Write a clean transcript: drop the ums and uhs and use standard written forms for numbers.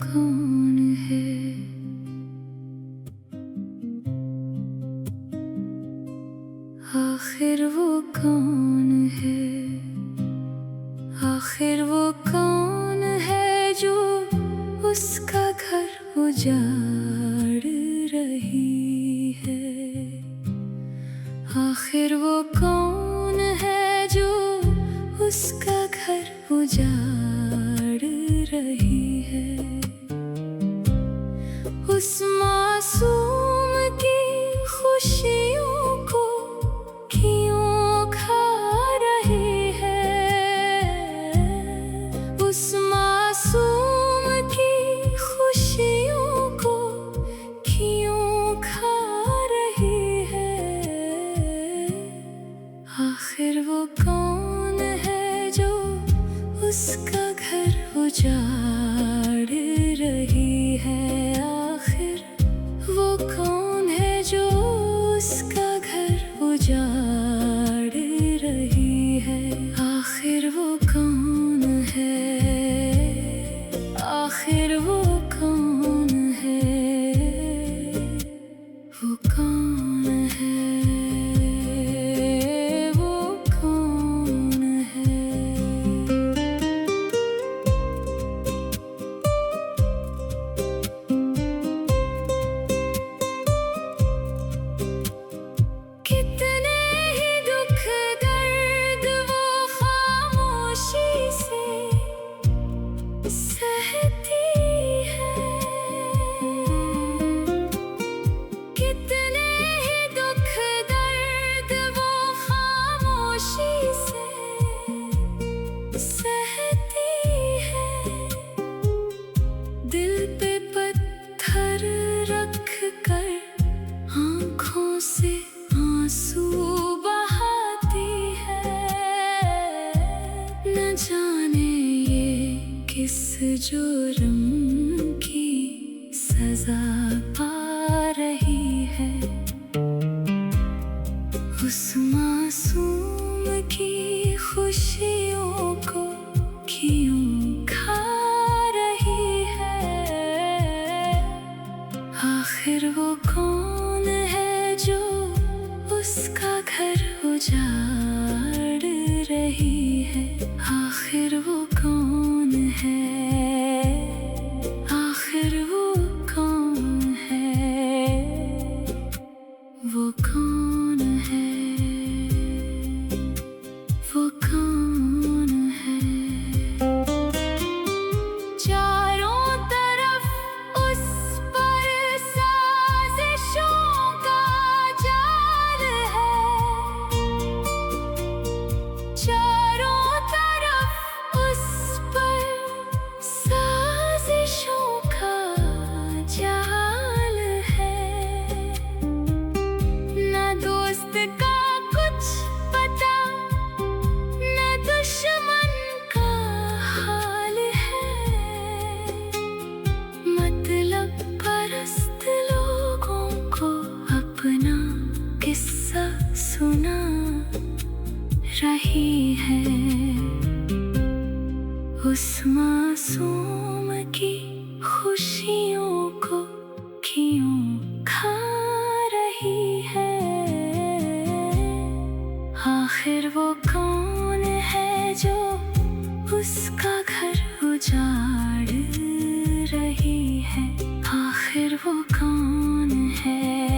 कौन है? आखिर वो कौन है? आखिर वो कौन है जो उसका घर उजाड़ रही है? आखिर वो कौन है जो उसका घर उजाड़ रही है? उस मासूम की खुशियों को क्यों खा रही है? उस मासूम की खुशियों को क्यों खा रही है? आखिर वो कौन है जो उसका घर उजाड़ रही है? आखिर वो कौन है जो उसका घर उजाड़ रही है? आखिर वो कौन है? आखिर वो कौन है? वो कौन है? वो कौन है? कितने ही दुख दर्द वो खामोशी से सहती है। कितने ही दुख दर्द वो खामोशी से सहती है। दिल पे पत्थर रख कर आँखों से आंसू बहाती है। न जाने ये किस जुर्म की सजा पा रही है। उस मासूम की खुशियों को क्यों खा रही है? आखिर वो कौन है जो उसका घर उजाड़ रही है? आखिर वो कौन है? आखिर वो कौन है? वो कौन है? वो कौन है? चारों तरफ उस पर साजिशों का जाल है। चारों तरफ उस पर साजिशों का जाल है। न दोस्त का कुछ पता, न दुश्मन का हाल है। मतलब परस्त लोगों को अपना किस्सा सुना रही है। उस मासूम की खुशियों को क्यों खा रही है? आखिर वो कौन है जो उसका घर उजाड़ रही है? आखिर वो कौन है?